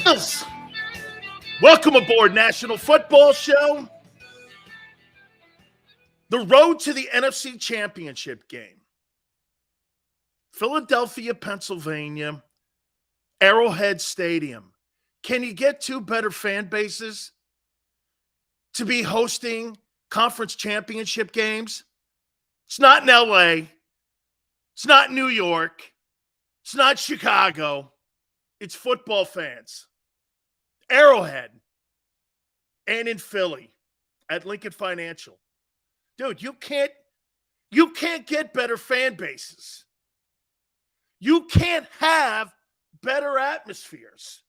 Yes. Welcome aboard National Football Show. The road to the NFC Championship game. Philadelphia, Pennsylvania, Arrowhead Stadium. Can you get two better fan bases to be hosting conference championship games? It's not in LA. It's not New York. It's not Chicago. It's football fans. Arrowhead and in Philly at Lincoln Financial. Dude, you can't get better fan bases. You can't have better atmospheres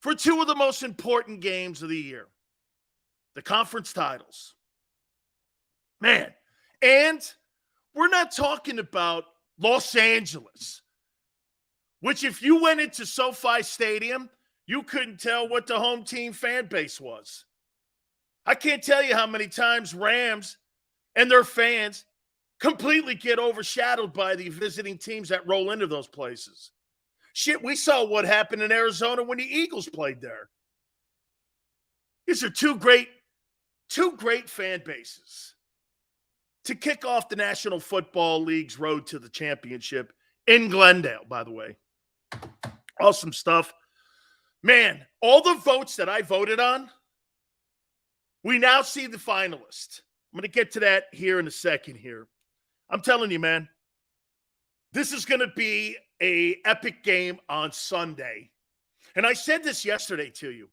for two of the most important games of the year. The conference titles. Man, and we're not talking about Los Angeles, which if you went into SoFi Stadium, you couldn't tell what the home team fan base was. I can't tell you how many times Rams and their fans completely get overshadowed by the visiting teams that roll into those places. Shit, we saw what happened in Arizona when the Eagles played there. These are two great fan bases to kick off the National Football League's road to the championship in Glendale, by the way. Awesome stuff. Man, all the votes that I voted on, we now see the finalists. I'm going to get to that here in a second here. I'm telling you, man, this is going to be an epic game on Sunday. And I said this yesterday to you.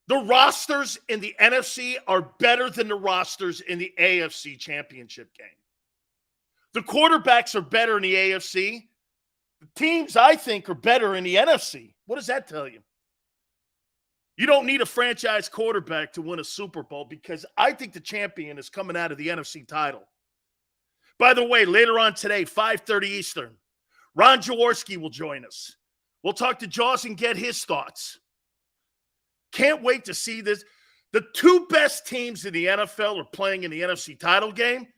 The rosters in the NFC are better than the rosters in the AFC championship game. The quarterbacks are better in the AFC. The teams, I think, are better in the NFC. What does that tell you? You don't need a franchise quarterback to win a Super Bowl because I think the champion is coming out of the NFC title. By the way, later on today, 5:30 Eastern, Ron Jaworski will join us. We'll talk to Jaws and get his thoughts. Can't wait to see this. The two best teams in the NFL are playing in the NFC title game.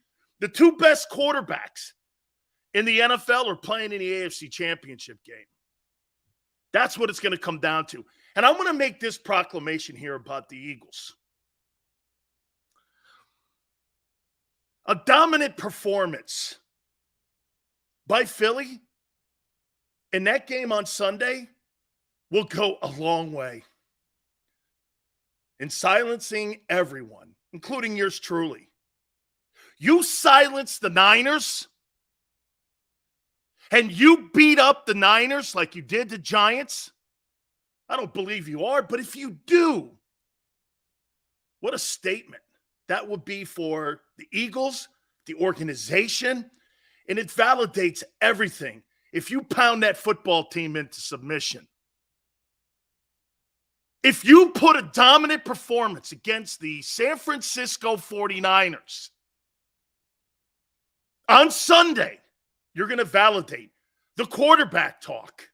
The two best quarterbacks in the NFL are playing in the AFC championship game. That's what it's going to come down to. And I'm going to make this proclamation here about the Eagles. A dominant performance by Philly in that game on Sunday will go a long way in silencing everyone, including yours truly. You silence the Niners and you beat up the Niners like you did the Giants. I don't believe you are, but if you do, what a statement that would be for the Eagles, the organization, and it validates everything if you pound that football team into submission. If you put a dominant performance against the San Francisco 49ers on Sunday, you're going to validate the quarterback talk.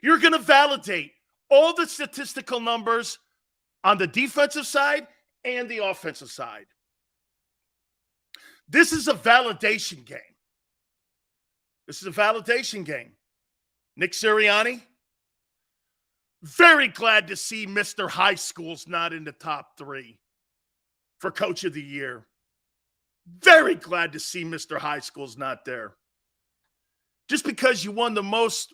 You're going to validate all the statistical numbers on the defensive side and the offensive side. This is a validation game. This is a validation game. Nick Sirianni, very glad to see Mr. High School's not in the top 3 for Coach of the Year. Very glad to see Mr. High School's not there. Just because you won the most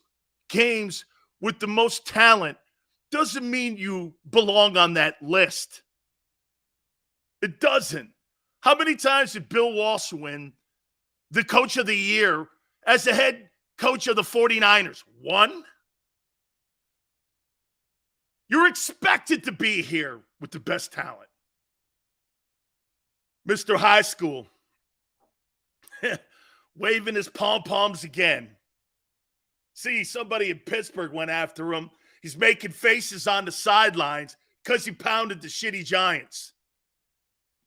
games with the most talent doesn't mean you belong on that list. It doesn't. How many times did Bill Walsh win the Coach of the Year as the head coach of the 49ers? 1? You're expected to be here with the best talent. Mr. High School, waving his pom-poms again. See, somebody in Pittsburgh went after him. He's making faces on the sidelines because he pounded the shitty Giants.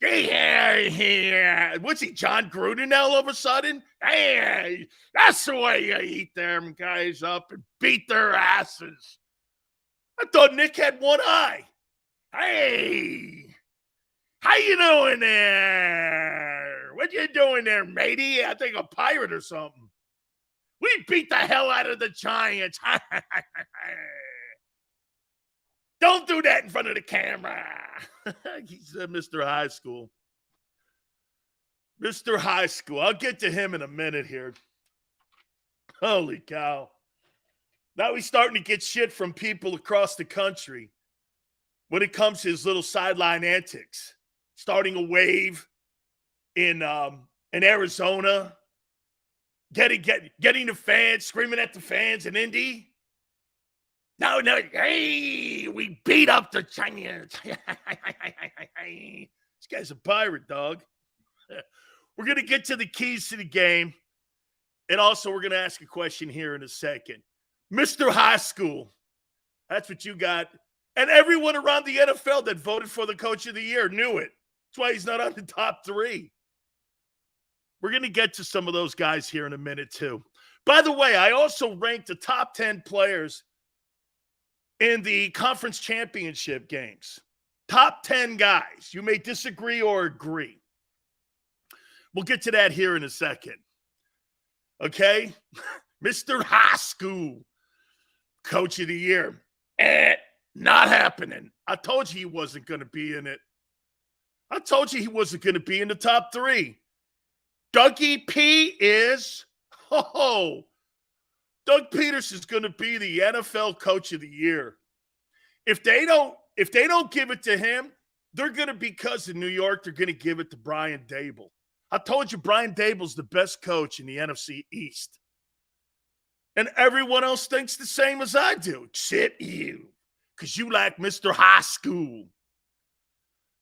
Yeah. What's he, John Gruden now all of a sudden? Hey, that's the way you eat them guys up and beat their asses. I thought Nick had one eye. Hey, how you doing there? What you doing there, matey? I think a pirate or something. We beat the hell out of the Giants. Don't do that in front of the camera. He said Mr. High School. Mr. High School. I'll get to him in a minute here. Holy cow. Now he's starting to get shit from people across the country when it comes to his little sideline antics. Starting a wave in Arizona. Getting the fans, screaming at the fans in Indy. No, hey, we beat up the Giants. This guy's a pirate, dog. We're going to get to the keys to the game. And also, we're going to ask a question here in a second. Mr. High School. That's what you got. And everyone around the NFL that voted for the Coach of the Year knew it. That's why he's not on the top 3. We're going to get to some of those guys here in a minute, too. By the way, I also ranked the top 10 players in the conference championship games. Top 10 guys. You may disagree or agree. We'll get to that here in a second. Okay? Mr. High School, Coach of the Year. Not happening. I told you he wasn't going to be in it. I told you he wasn't going to be in the top 3. Dougie P is, Doug Peterson's going to be the NFL Coach of the Year. If they don't give it to him, they're going to, because of New York, they're going to give it to Brian Daboll. I told you Brian Daboll's the best coach in the NFC East. And everyone else thinks the same as I do, except you, because you like Mr. High School.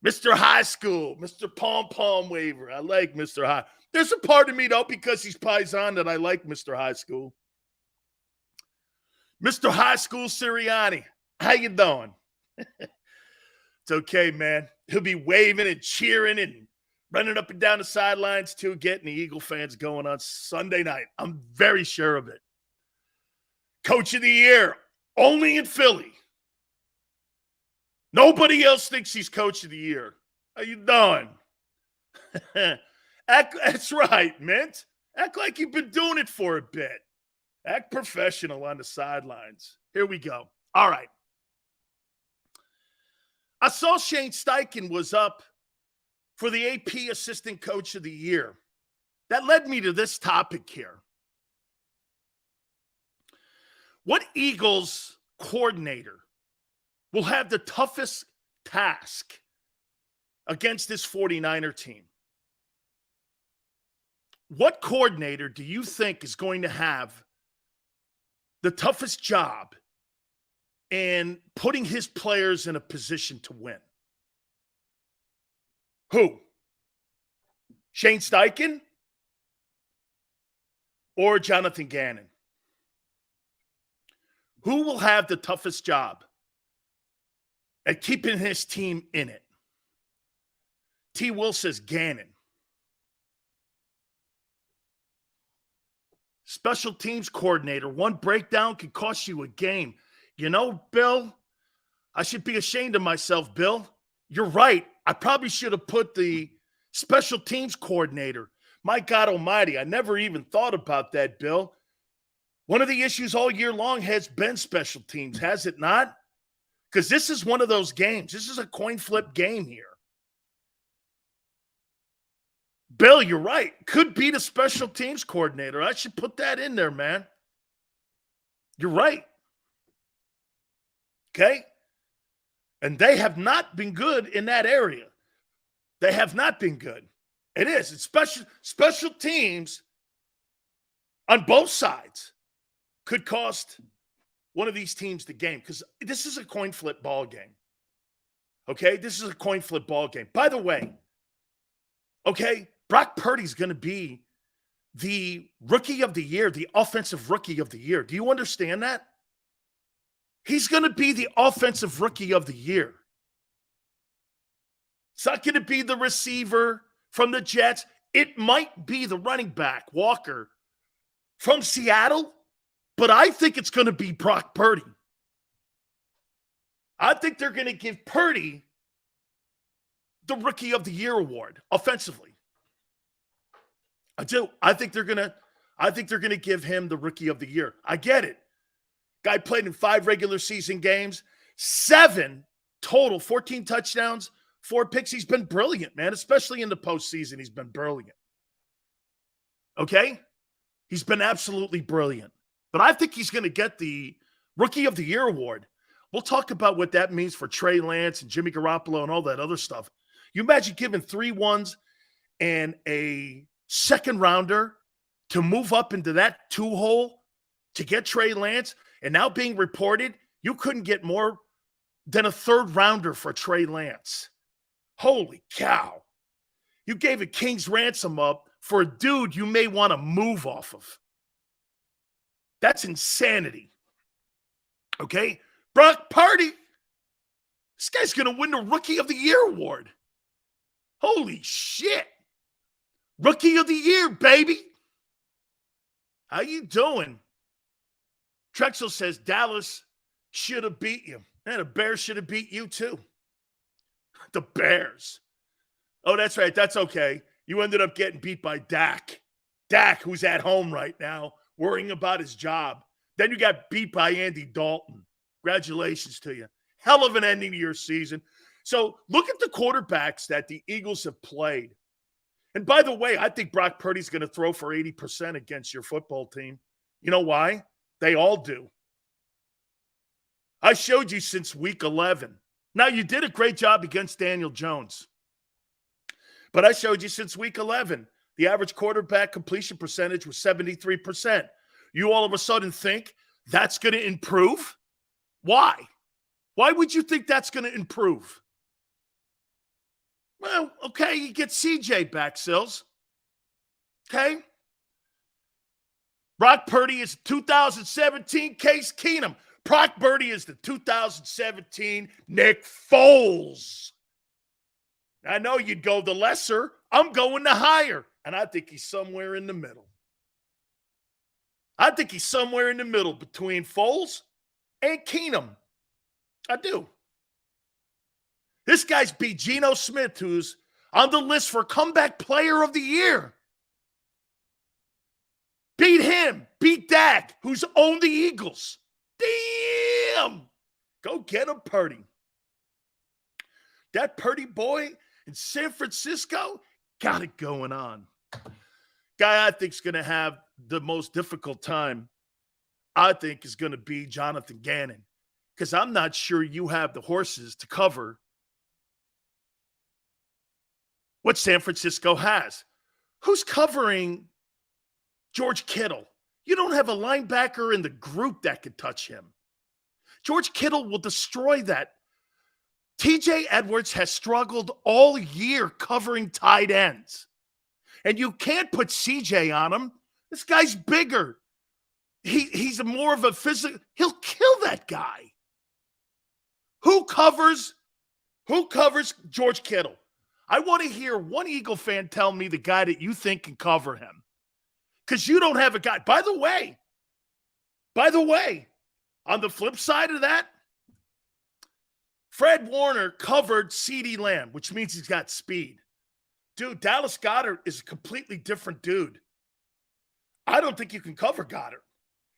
Mr. High School, Mr. Pom-Pom Waver. I like Mr. High. There's a part of me, though, because he's Paisan, that I like Mr. High School. Mr. High School Sirianni, how you doing? It's okay, man. He'll be waving and cheering and running up and down the sidelines, too, getting the Eagle fans going on Sunday night. I'm very sure of it. Coach of the Year, only in Philly. Nobody else thinks he's Coach of the Year. How you doing? That's right, Mint. Act like you've been doing it for a bit. Act professional on the sidelines. Here we go. All right. I saw Shane Steichen was up for the AP Assistant Coach of the Year. That led me to this topic here. What Eagles coordinator will have the toughest task against this 49er team? What coordinator do you think is going to have the toughest job in putting his players in a position to win? Who? Shane Steichen or Jonathan Gannon? Who will have the toughest job at keeping his team in it? T. Will says Gannon. Special teams coordinator. One breakdown could cost you a game. You know, Bill, I should be ashamed of myself, Bill. You're right. I probably should have put the special teams coordinator. My God almighty, I never even thought about that, Bill. One of the issues all year long has been special teams, has it not? Because this is one of those games. This is a coin flip game here. Bill, you're right. Could be the special teams coordinator. I should put that in there, man. You're right. Okay? And they have not been good in that area. They have not been good. It is. It's special teams on both sides could cost one of these teams the game, because this is a coin flip ball game. Okay? This is a coin flip ball game. By the way, okay, Brock Purdy's going to be the rookie of the year, the offensive rookie of the year. Do you understand that? He's going to be the offensive rookie of the year. It's not going to be the receiver from the Jets. It might be the running back, Walker, from Seattle, but I think it's going to be Brock Purdy. I think they're going to give Purdy the Rookie of the Year award offensively. I do. I think they're going to I think they're going to give him the Rookie of the Year. I get it. Guy played in 5 regular season games, 7 total, 14 touchdowns, 4 picks. He's been brilliant, man, especially in the postseason. He's been brilliant. Okay? He's been absolutely brilliant. But I think he's going to get the Rookie of the Year award. We'll talk about what that means for Trey Lance and Jimmy Garoppolo and all that other stuff. You imagine giving 3 ones and a second rounder to move up into that 2-hole to get Trey Lance, and now being reported, you couldn't get more than a 3rd rounder for Trey Lance. Holy cow. You gave a king's ransom up for a dude you may want to move off of. That's insanity. Okay? Brock Purdy, this guy's going to win the Rookie of the Year award. Holy shit. Rookie of the Year, baby. How you doing? Trexel says Dallas should have beat you. And the Bears should have beat you too. The Bears. Oh, that's right. That's okay. You ended up getting beat by Dak. Dak, who's at home right now, worrying about his job. Then you got beat by Andy Dalton. Congratulations to you. Hell of an ending to your season. So look at the quarterbacks that the Eagles have played. And by the way, I think Brock Purdy's going to throw for 80% against your football team. You know why? They all do. I showed you since week 11. Now, you did a great job against Daniel Jones. But I showed you since week 11. The average quarterback completion percentage was 73%. You all of a sudden think that's going to improve? Why? Why would you think that's going to improve? Well, okay, you get CJ back, Sills. Okay? Brock Purdy is 2017 Case Keenum. Brock Purdy is the 2017 Nick Foles. I know you'd go the lesser. I'm going the higher. And I think he's somewhere in the middle. I think he's somewhere in the middle between Foles and Keenum. I do. This guy's beat Geno Smith, who's on the list for Comeback Player of the Year. Beat him. Beat Dak, who's owned the Eagles. Damn. Go get him, Purdy. That Purdy boy in San Francisco got it going on. Guy I think is going to have the most difficult time, I think, is going to be Jonathan Gannon. Because I'm not sure you have the horses to cover what San Francisco has. Who's covering George Kittle? You don't have a linebacker in the group that could touch him. George Kittle will destroy that. TJ Edwards has struggled all year covering tight ends. And you can't put CJ on him. This guy's bigger. He's more of a physical. He'll kill that guy. Who covers George Kittle? I want to hear one Eagle fan tell me the guy that you think can cover him. Because you don't have a guy. By the way, on the flip side of that, Fred Warner covered CeeDee Lamb, which means he's got speed. Dude, Dallas Goedert is a completely different dude. I don't think you can cover Goddard.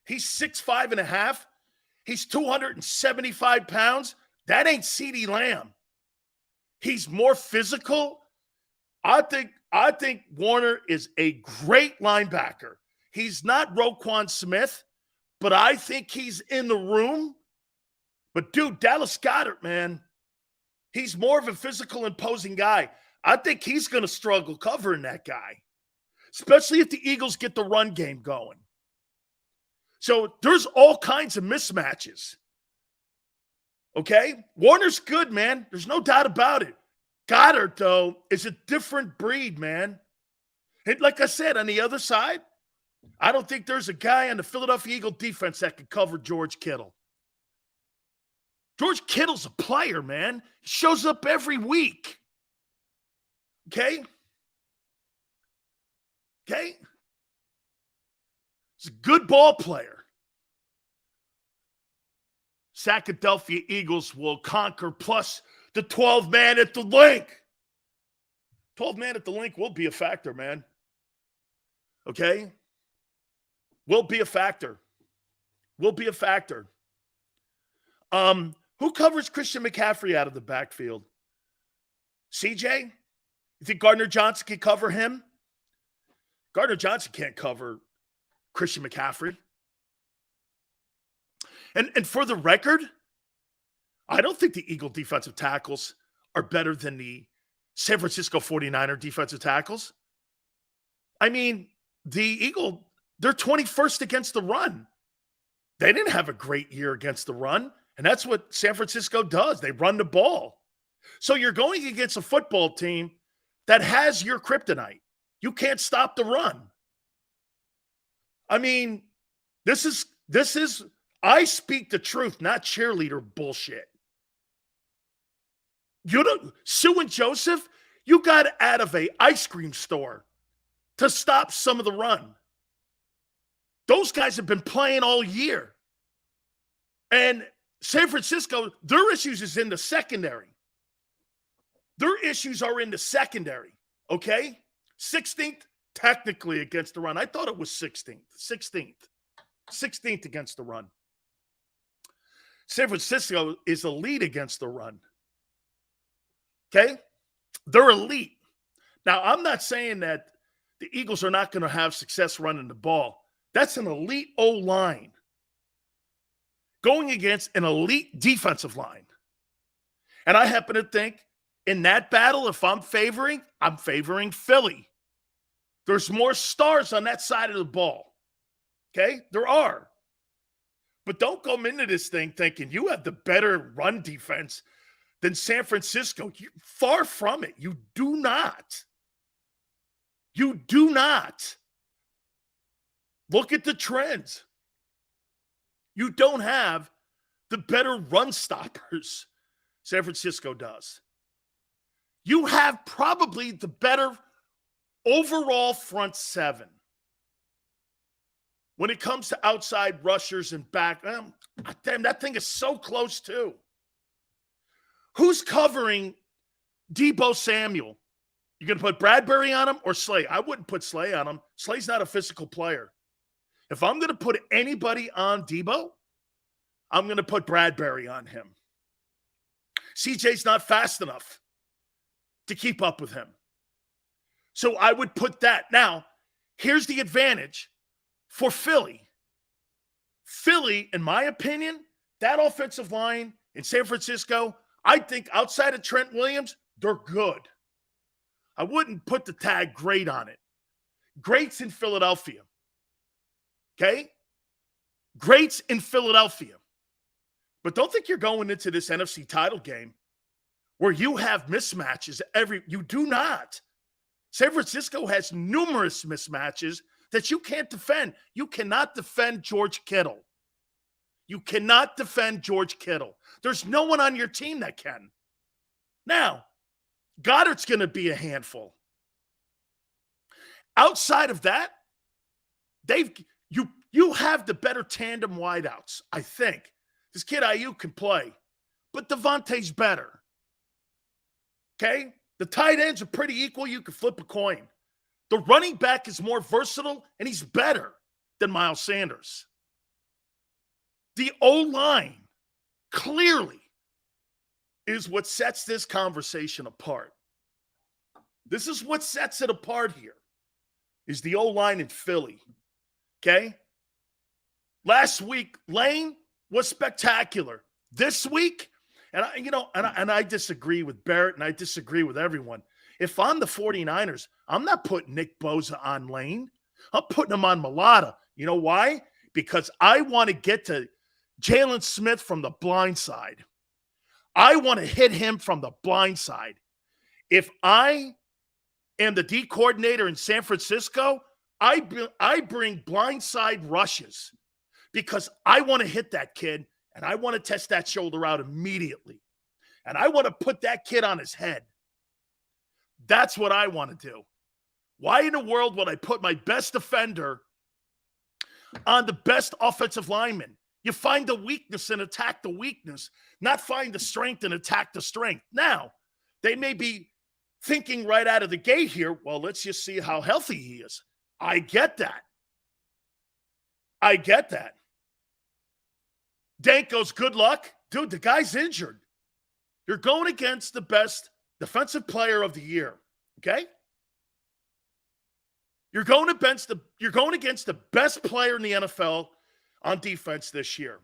He's 6'5.5". He's 275 pounds. That ain't CeeDee Lamb. He's more physical. I think Warner is a great linebacker. He's not Roquan Smith, but I think he's in the room. But, dude, Dallas Goedert, man, he's more of a physical, imposing guy. I think he's going to struggle covering that guy, especially if the Eagles get the run game going. So there's all kinds of mismatches. Okay? Warner's good, man. There's no doubt about it. Goddard, though, is a different breed, man. And like I said, on the other side, I don't think there's a guy on the Philadelphia Eagle defense that can cover George Kittle. George Kittle's a player, man. He shows up every week. Okay? Okay? He's a good ball player. Philadelphia Eagles will conquer, plus the 12-man at the link. 12-man at the link will be a factor, man. Okay? Will be a factor. Will be a factor. Who covers Christian McCaffrey out of the backfield? CJ? You think Gardner Johnson can cover him? Gardner Johnson can't cover Christian McCaffrey. And for the record, I don't think the Eagle defensive tackles are better than the San Francisco 49er defensive tackles. I mean, the Eagle, they're 21st against the run. They didn't have a great year against the run, and that's what San Francisco does. They run the ball. So you're going against a football team that has your kryptonite. You can't stop the run. I mean, this is I speak the truth, not cheerleader bullshit. Sue and Joseph, you got out of a ice cream store to stop some of the run. Those guys have been playing all year. And San Francisco, their issues is in the secondary. Their issues are in the secondary, okay? 16th technically against the run. I thought it was 16th. 16th against the run. San Francisco is elite against the run. Okay? They're elite. Now, I'm not saying that the Eagles are not going to have success running the ball. That's an elite O-line going against an elite defensive line. And I happen to think in that battle, if I'm favoring Philly. There's more stars on that side of the ball. Okay? There are. But don't come into this thing thinking you have the better run defense than San Francisco. Far from it. You do not. You do not. Look at the trends. You don't have the better run stoppers San Francisco does. You have probably the better overall front seven. When it comes to outside rushers and back, damn, that thing is so close too. Who's covering Deebo Samuel? You going to put Bradbury on him or Slay? I wouldn't put Slay on him. Slay's not a physical player. If I'm going to put anybody on Deebo, I'm going to put Bradbury on him. CJ's not fast enough to keep up with him. So I would put that. Now, here's the advantage for Philly. Philly, in my opinion, that offensive line in San Francisco, I think outside of Trent Williams, they're good. I wouldn't put the tag great on it. Greats in Philadelphia. Okay? Greats in Philadelphia. But don't think you're going into this NFC title game where you have mismatches. You do not. San Francisco has numerous mismatches that you can't defend. You cannot defend George Kittle. You cannot defend George Kittle. There's no one on your team that can. Now, Goddard's going to be a handful. Outside of that, you have the better tandem wideouts, I think. This kid Ayuk can play, but Devonta's better. Okay? The tight ends are pretty equal. You can flip a coin. The running back is more versatile, and he's better than Miles Sanders. The O-line clearly is what sets this conversation apart. This is what sets it apart here, is the O-line in Philly. Okay? Last week, Lane was spectacular. This week, and I disagree with Barrett, and I disagree with everyone. If I'm the 49ers, I'm not putting Nick Bosa on Lane. I'm putting him on Mulata. You know why? Because I want to get to Jalen Smith from the blind side. I want to hit him from the blind side. If I am the D coordinator in San Francisco, I bring blindside rushes because I want to hit that kid and I want to test that shoulder out immediately. And I want to put that kid on his head. That's what I want to do. Why in the world would I put my best defender on the best offensive lineman? You find the weakness and attack the weakness, not find the strength and attack the strength. Now, they may be thinking right out of the gate here, well, let's just see how healthy he is. I get that. I get that. Danko's good luck. Dude, the guy's injured. You're going against the best defensive player of the year, okay? You're going against the best player in the NFL on defense this year.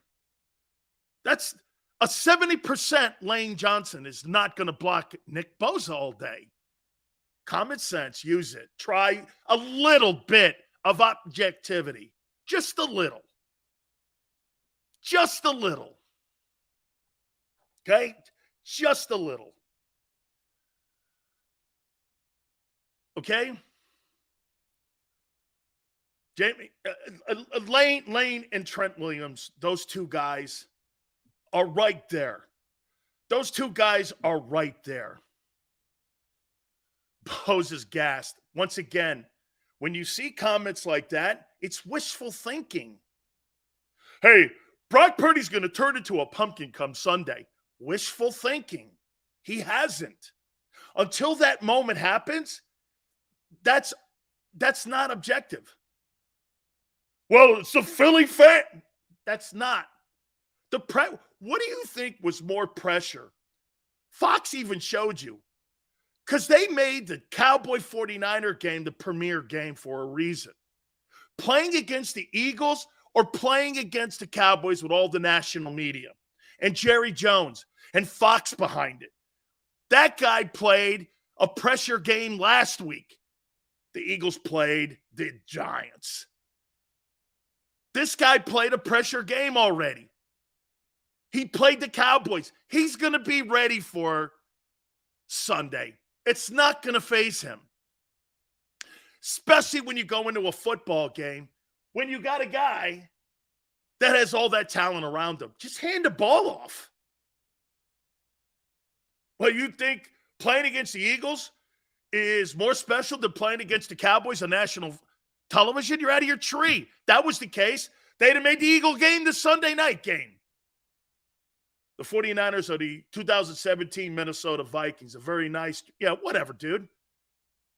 That's a 70% Lane Johnson is not going to block Nick Bosa all day. Common sense, use it. Try a little bit of objectivity. Just a little. Just a little. Okay? Just a little. Okay? Jamie, Lane and Trent Williams, those two guys are right there. Those two guys are right there. Bosa's gassed. Once again, when you see comments like that, it's wishful thinking. Hey, Brock Purdy's going to turn into a pumpkin come Sunday. Wishful thinking. He hasn't. Until that moment happens, that's not objective. Well, it's the Philly fan. That's not. What do you think was more pressure? Fox even showed you. Because they made the Cowboy 49er game the premier game for a reason. Playing against the Eagles or playing against the Cowboys with all the national media and Jerry Jones and Fox behind it. That guy played a pressure game last week. The Eagles played the Giants. This guy played a pressure game already. He played the Cowboys. He's going to be ready for Sunday. It's not going to faze him. Especially when you go into a football game, when you got a guy that has all that talent around him. Just hand the ball off. Well, you think playing against the Eagles is more special than playing against the Cowboys on national television? You're out of your tree. That was the case. They'd have made the Eagle game the Sunday night game. The 49ers are the 2017 Minnesota Vikings. A very nice, whatever, dude.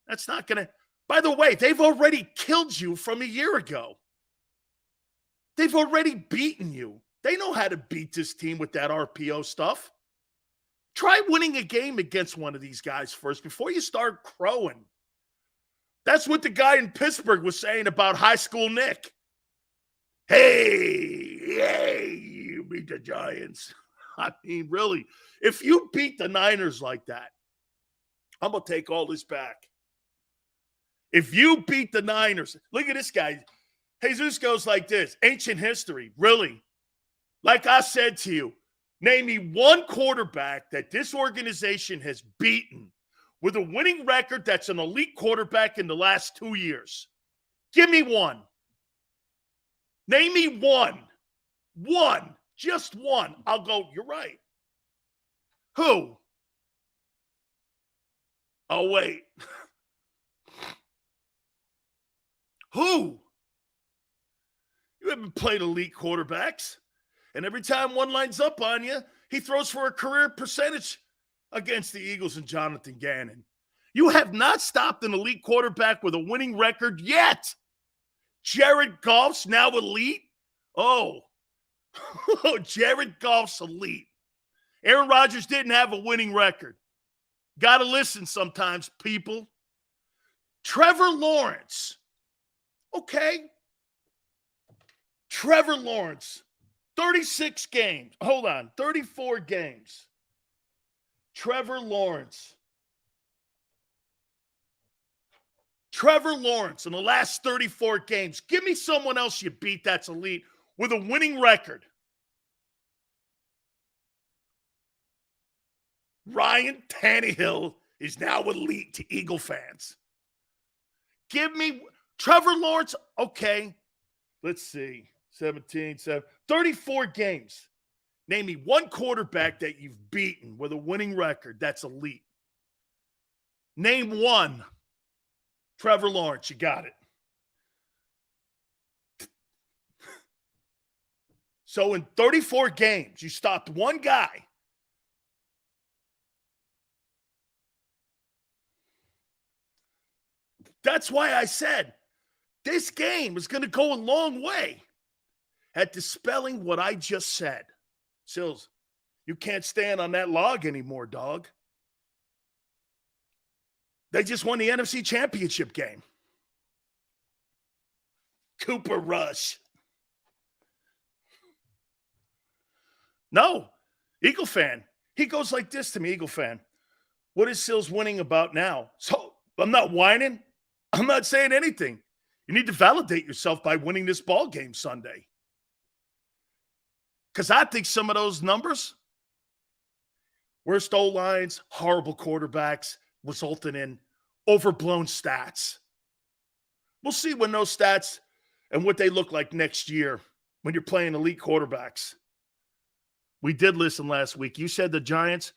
That's not going to. By the way, they've already killed you from a year ago. They've already beaten you. They know how to beat this team with that RPO stuff. Try winning a game against one of these guys first before you start crowing. That's what the guy in Pittsburgh was saying about high school Nick. Hey, you beat the Giants. I mean, really, if you beat the Niners like that, I'm going to take all this back. If you beat the Niners, look at this guy. Jesus goes like this, ancient history, really. Like I said to you, name me one quarterback that this organization has beaten with a winning record that's an elite quarterback in the last 2 years. Give me one. Name me one. One. Just one. I'll go, you're right. Who? Oh, wait. Who? You haven't played elite quarterbacks. And every time one lines up on you, he throws for a career percentage against the Eagles and Jonathan Gannon. You have not stopped an elite quarterback with a winning record yet. Jared Goff's now elite? Oh, Jared Goff's elite. Aaron Rodgers didn't have a winning record. Got to listen sometimes, people. Trevor Lawrence. Okay. Trevor Lawrence. 36 games. Hold on. 34 games. Trevor Lawrence. Trevor Lawrence in the last 34 games. Give me someone else you beat that's elite with a winning record. Ryan Tannehill is now elite to Eagle fans. Give me Trevor Lawrence. Okay. Let's see. 34 games. Name me one quarterback that you've beaten with a winning record that's elite. Name one. Trevor Lawrence, you got it. So in 34 games, you stopped one guy. That's why I said this game is going to go a long way. at dispelling what I just said. Sills, you can't stand on that log anymore, dog. They just won the NFC Championship game. Cooper Rush. No, Eagle fan. He goes like this to me, Eagle fan. What is Sills winning about now? So I'm not whining. I'm not saying anything. You need to validate yourself by winning this ball game Sunday. Because I think some of those numbers, worst O-lines, horrible quarterbacks, resulting in overblown stats. We'll see when those stats and what they look like next year when you're playing elite quarterbacks. We did listen last week. You said the Giants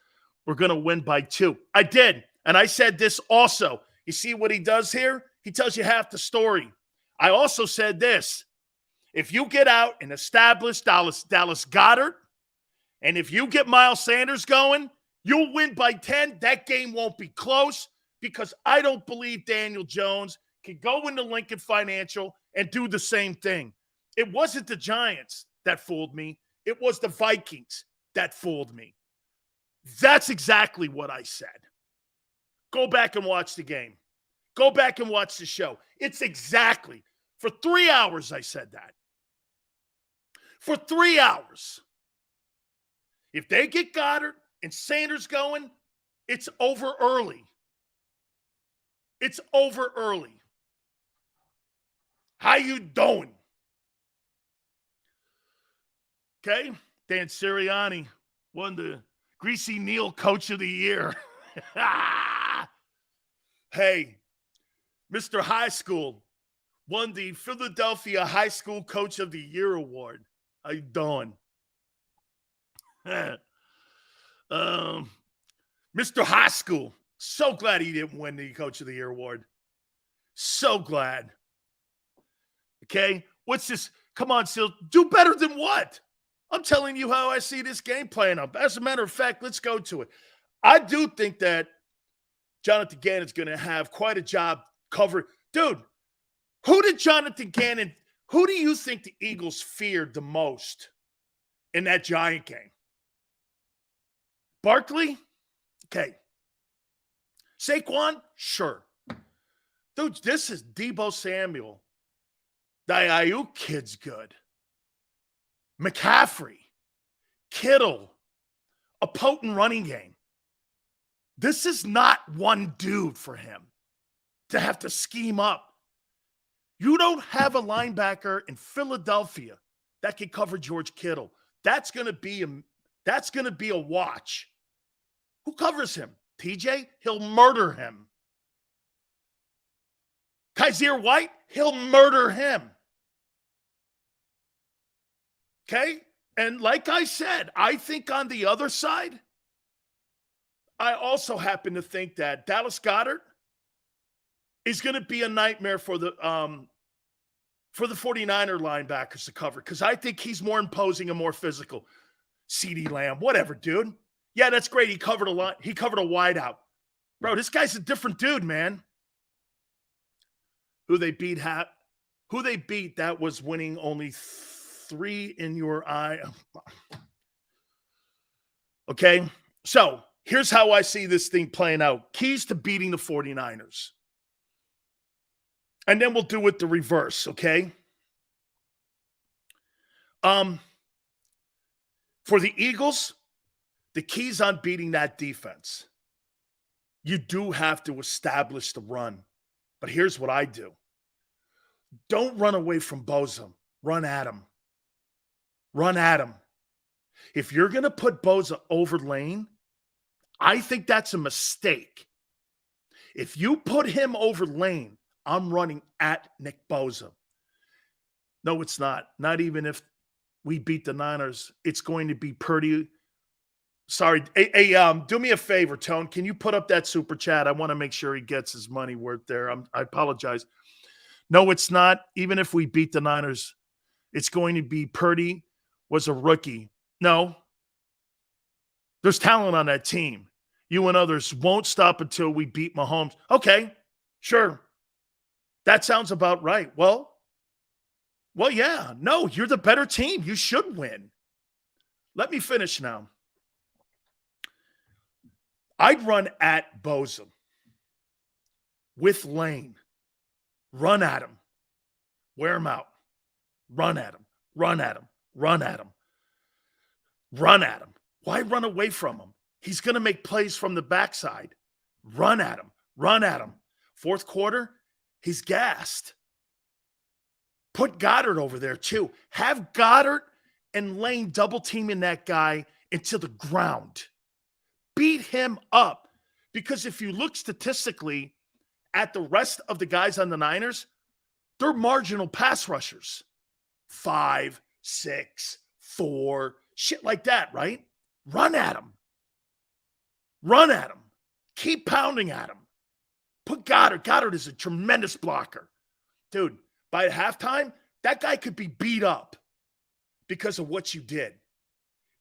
were going to win by 2. I did. And I said this also. You see what he does here? He tells you half the story. I also said this. If you get out and establish Dallas Goedert, and if you get Miles Sanders going, you'll win by 10. That game won't be close because I don't believe Daniel Jones can go into Lincoln Financial and do the same thing. It wasn't the Giants that fooled me. It was the Vikings that fooled me. That's exactly what I said. Go back and watch the game. Go back and watch the show. It's exactly, for 3 hours I said that. For 3 hours. If they get Goddard and Sanders going, it's over early. It's over early. How you doing? Okay. Dan Sirianni won the Greasy Neal Coach of the Year. Hey, Mr. High School won the Philadelphia High School Coach of the Year award. How you doing? Mr. High School, so glad he didn't win the Coach of the Year award. So glad. Okay, what's this? Come on, Sil. Do better than what? I'm telling you how I see this game playing out. As a matter of fact, let's go to it. I do think that Jonathan Gannon's going to have quite a job covering. Dude, who do you think the Eagles feared the most in that Giant game? Barkley? Okay. Saquon? Sure. Dude, this is Deebo Samuel. The Ayuk kid's good. McCaffrey. Kittle. A potent running game. This is not one dude for him to have to scheme up. You don't have a linebacker in Philadelphia that can cover George Kittle. That's going to be a watch. Who covers him? TJ? He'll murder him. Kaiser White? He'll murder him. Okay? And like I said, I think on the other side, I also happen to think that Dallas Goedert is going to be a nightmare for the 49er linebackers to cover because I think he's more imposing and more physical. CeeDee Lamb, whatever, dude. Yeah, that's great. He covered a lot. He covered a wideout. Bro, this guy's a different dude, man. Who they beat, that was winning only 3 in your eye. Okay, so here's how I see this thing playing out. Keys to beating the 49ers. And then we'll do it the reverse, okay? For the Eagles, the keys on beating that defense. You do have to establish the run. But here's what I do. Don't run away from Bosa. Run at him. Run at him. If you're going to put Bosa over Lane, I think that's a mistake. If you put him over Lane, I'm running at Nick Bosa. No, it's not. Not even if we beat the Niners. It's going to be Purdy. Sorry. Hey, do me a favor, Tone. Can you put up that super chat? I want to make sure he gets his money worth there. I apologize. No, it's not. Even if we beat the Niners, it's going to be Purdy was a rookie. No. There's talent on that team. You and others won't stop until we beat Mahomes. Okay, sure. That sounds about right. Well, Well, yeah. No, you're the better team. You should win. Let me finish now. I'd run at Bosa with Lane. Run at him. Wear him out. Run at him. Run at him. Run at him. Run at him. Why run away from him? He's going to make plays from the backside. Run at him. Run at him. Fourth quarter, he's gassed. Put Goddard over there too. Have Goddard and Lane double teaming that guy into the ground. Beat him up. Because if you look statistically at the rest of the guys on the Niners, they're marginal pass rushers. 5, 6, 4, shit like that, right? Run at him. Run at him. Keep pounding at him. Put Goddard. Goddard is a tremendous blocker. Dude, by halftime, that guy could be beat up because of what you did.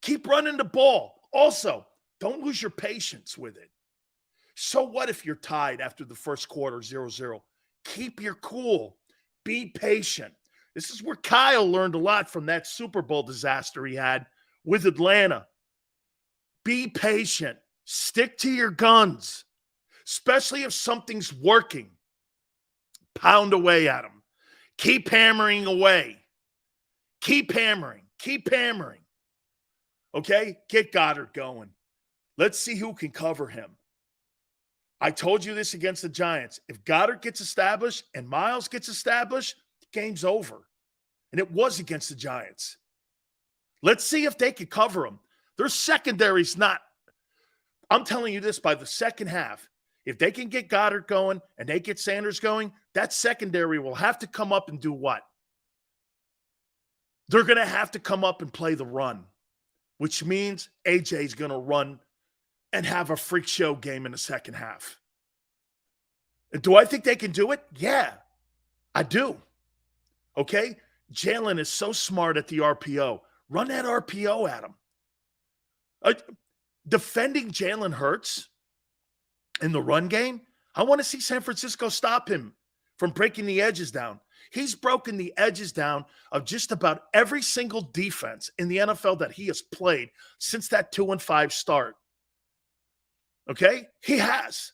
Keep running the ball. Also, don't lose your patience with it. So what if you're tied after the first quarter 0-0? Keep your cool. Be patient. This is where Kyle learned a lot from that Super Bowl disaster he had with Atlanta. Be patient. Stick to your guns, especially if something's working. Pound away at them. Keep hammering away. Keep hammering. Keep hammering. Okay? Get Goddard going. Let's see who can cover him. I told you this against the Giants. If Goddard gets established and Miles gets established, the game's over. And it was against the Giants. Let's see if they can cover him. Their secondary's not. I'm telling you this, by the second half, if they can get Goddard going and they get Sanders going, that secondary will have to come up and do what? They're going to have to come up and play the run, which means AJ's going to run and have a freak show game in the second half. And do I think they can do it? Yeah, I do. Okay? Jalen is so smart at the RPO. Run that RPO at him. Defending Jalen Hurts in the run game, I want to see San Francisco stop him from breaking the edges down. He's broken the edges down of just about every single defense in the NFL that he has played since that 2-5 start. Okay? He has.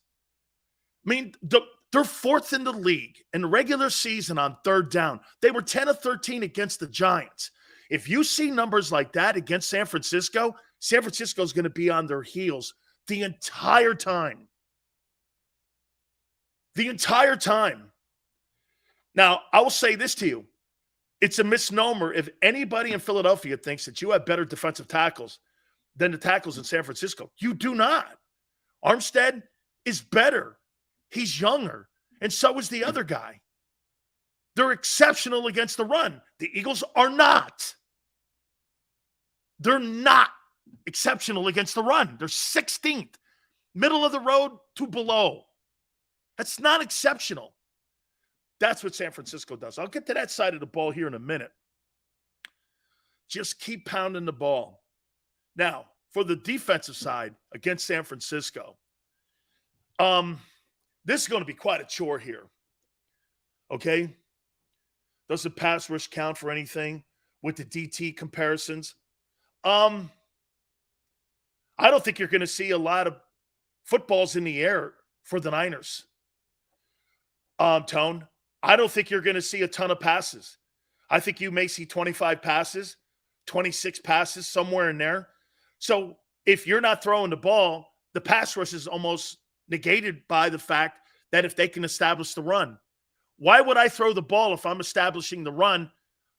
I mean, they're fourth in the league in the regular season on third down. They were 10 of 13 against the Giants. If you see numbers like that against San Francisco is going to be on their heels the entire time. The entire time. Now, I will say this to you. It's a misnomer if anybody in Philadelphia thinks that you have better defensive tackles than the tackles in San Francisco. You do not. Armstead is better. He's younger. And so is the other guy. They're exceptional against the run. The Eagles are not. They're not exceptional against the run. They're 16th. Middle of the road to below. That's not exceptional. That's what San Francisco does. I'll get to that side of the ball here in a minute. Just keep pounding the ball. Now, for the defensive side against San Francisco, this is going to be quite a chore here. Okay? Does the pass rush count for anything with the DT comparisons? I don't think you're going to see a lot of footballs in the air for the Niners. Tone, I don't think you're going to see a ton of passes. I think you may see 25 passes, 26 passes, somewhere in there. So if you're not throwing the ball, the pass rush is almost negated by the fact that if they can establish the run. Why would I throw the ball if I'm establishing the run?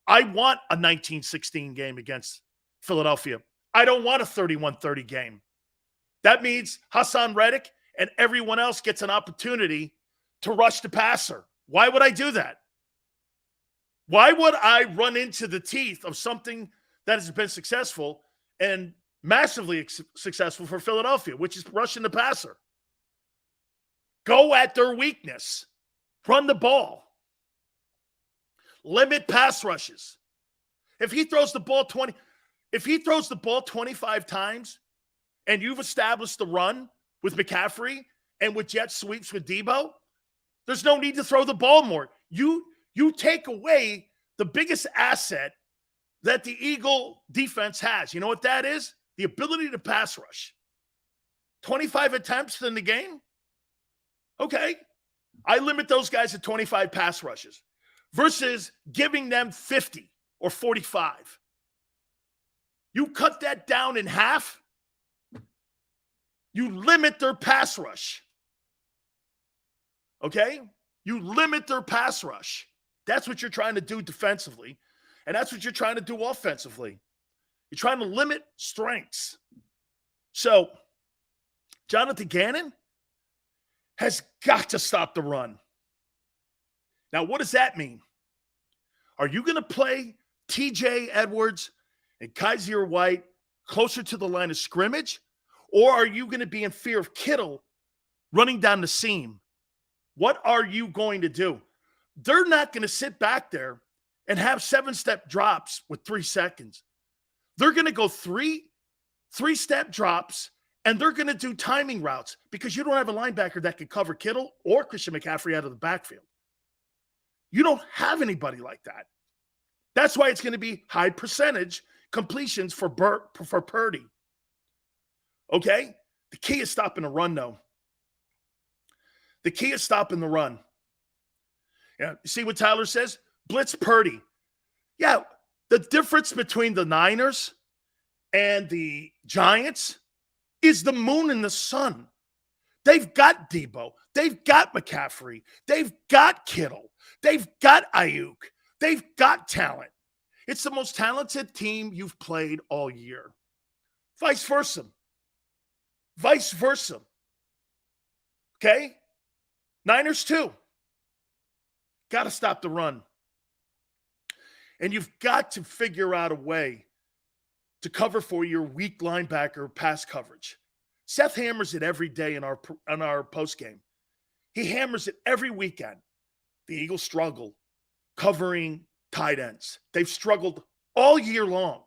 I want a 19-16 game against Philadelphia. I don't want a 31-30 game. That means Hassan Reddick and everyone else gets an opportunity to rush the passer. Why would I do that? Why would I run into the teeth of something that has been successful and massively successful for Philadelphia, which is rushing the passer? Go at their weakness. Run the ball. Limit pass rushes. If he throws the ball 25 times and you've established the run with McCaffrey and with jet sweeps with Debo, there's no need to throw the ball more. You take away the biggest asset that the Eagle defense has. You know what that is? The ability to pass rush. 25 attempts in the game? Okay. I limit those guys to 25 pass rushes versus giving them 50 or 45. You cut that down in half, you limit their pass rush. Okay? You limit their pass rush. That's what you're trying to do defensively, and that's what you're trying to do offensively. You're trying to limit strengths. So, Jonathan Gannon has got to stop the run. Now, what does that mean? Are you going to play TJ Edwards and Kaiser White closer to the line of scrimmage? Or are you going to be in fear of Kittle running down the seam? What are you going to do? They're not going to sit back there and have 7-step drops with 3 seconds. They're going to go three-step drops, and they're going to do timing routes because you don't have a linebacker that can cover Kittle or Christian McCaffrey out of the backfield. You don't have anybody like that. That's why it's going to be high percentage completions for Purdy. Okay? The key is stopping the run, though. The key is stopping the run. Yeah, you see what Tyler says? Blitz Purdy. Yeah, the difference between the Niners and the Giants is the moon and the sun. They've got Debo. They've got McCaffrey. They've got Kittle. They've got Ayuk. They've got talent. It's the most talented team you've played all year. Vice versa. Vice versa. Okay? Niners too. Got to stop the run. And you've got to figure out a way to cover for your weak linebacker pass coverage. Seth hammers it every day in our post game. He hammers it every weekend. The Eagles struggle covering tight ends. They've struggled all year long